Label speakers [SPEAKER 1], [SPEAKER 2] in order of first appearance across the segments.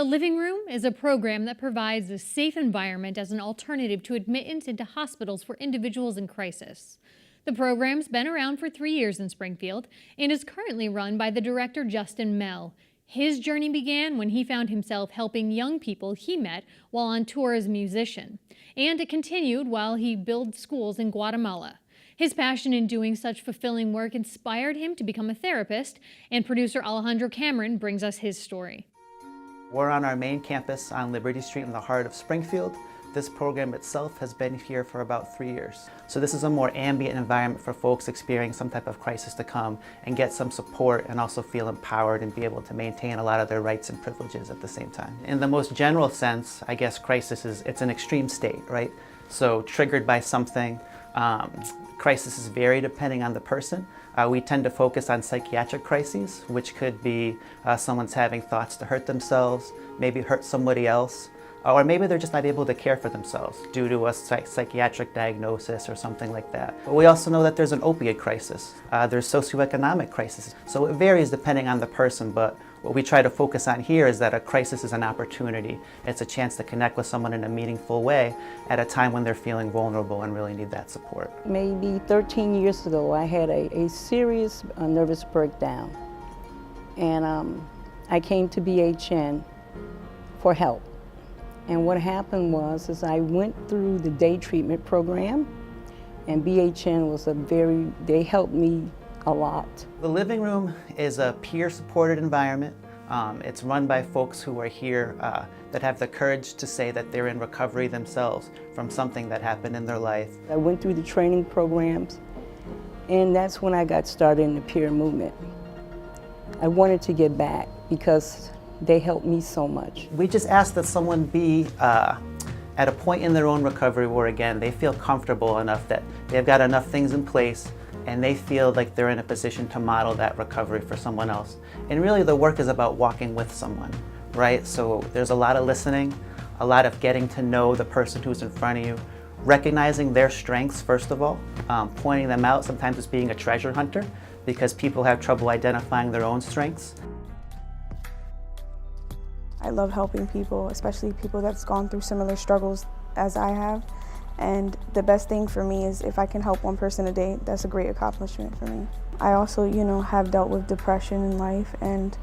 [SPEAKER 1] The Living Room is a program that provides a safe environment as an alternative to admittance into hospitals for individuals in crisis. The program's been around for 3 years in Springfield and is currently run by the director Justin Mehl. His journey began when he found himself helping young people he met while on tour as a musician, and it continued while he built schools in Guatemala. His passion in doing such fulfilling work inspired him to become a therapist, and producer Alejandro Cameron brings us his story.
[SPEAKER 2] We're on our main campus on Liberty Street in the heart of Springfield. This program itself has been here for about 3 years. So this is a more ambient environment for folks experiencing some type of crisis to come and get some support and also feel empowered and be able to maintain a lot of their rights and privileges at the same time. In the most general sense, I guess crisis it's an extreme state, right? So triggered by something. Crises vary depending on the person. We tend to focus on psychiatric crises, which could be someone's having thoughts to hurt themselves, maybe hurt somebody else, or maybe they're just not able to care for themselves due to a psychiatric diagnosis or something like that. But we also know that there's an opiate crisis. There's socioeconomic crisis. So it varies depending on the person, but what we try to focus on here is that a crisis is an opportunity. It's a chance to connect with someone in a meaningful way at a time when they're feeling vulnerable and really need that support.
[SPEAKER 3] Maybe 13 years ago, I had a serious nervous breakdown. And I came to BHN for help. And what happened was I went through the day treatment program, and BHN was they helped me a lot.
[SPEAKER 2] The Living Room is a peer-supported environment. It's run by folks who are here that have the courage to say that they're in recovery themselves from something that happened in their life.
[SPEAKER 3] I went through the training programs, and that's when I got started in the peer movement. I wanted to get back because they helped me so much.
[SPEAKER 2] We just ask that someone be at a point in their own recovery where, again, they feel comfortable enough that they've got enough things in place and they feel like they're in a position to model that recovery for someone else. And really the work is about walking with someone, right? So there's a lot of listening, a lot of getting to know the person who's in front of you, recognizing their strengths first of all, pointing them out. Sometimes it's being a treasure hunter because people have trouble identifying their own strengths.
[SPEAKER 4] I love helping people, especially people that's gone through similar struggles as I have. And the best thing for me is if I can help one person a day, that's a great accomplishment for me. I also, have dealt with depression in life, and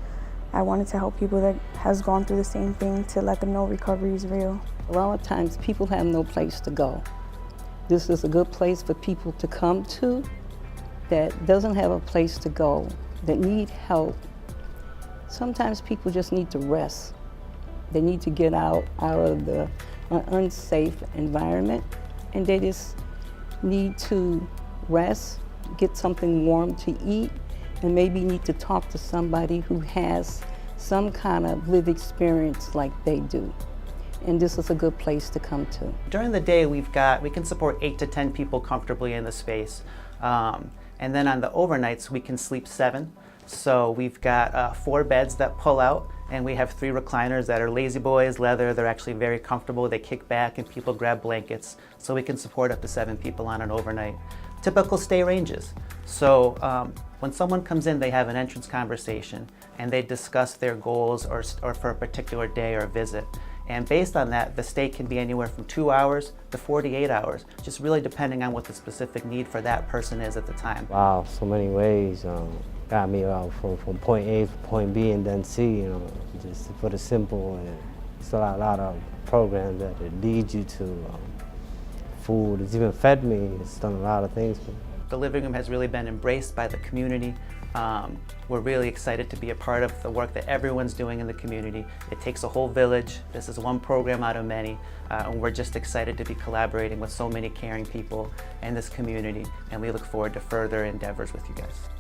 [SPEAKER 4] I wanted to help people that has gone through the same thing to let them know recovery is real.
[SPEAKER 3] A lot of times people have no place to go. This is a good place for people to come to that doesn't have a place to go, that need help. Sometimes people just need to rest. They need to get out of the unsafe environment, and they just need to rest, get something warm to eat, and maybe need to talk to somebody who has some kind of lived experience like they do. And this is a good place to come to.
[SPEAKER 2] During the day, we can support 8 to 10 people comfortably in the space. And then on the overnights, we can sleep 7. So we've got 4 beds that pull out, and we have 3 recliners that are lazy boys, leather. They're actually very comfortable. They kick back and people grab blankets. So we can support up to 7 people on an overnight. Typical stay ranges. So when someone comes in, they have an entrance conversation and they discuss their goals or for a particular day or visit. And based on that, the stay can be anywhere from 2 hours to 48 hours, just really depending on what the specific need for that person is at the time.
[SPEAKER 5] Wow, so many ways. Got me out from point A to point B and then C, just to put it simple. It's a lot of programs that it leads you to food. It's even fed me. It's done a lot of things for me.
[SPEAKER 2] The Living Room has really been embraced by the community. We're really excited to be a part of the work that everyone's doing in the community. It takes a whole village. This is one program out of many, and we're just excited to be collaborating with so many caring people in this community, and we look forward to further endeavors with you guys.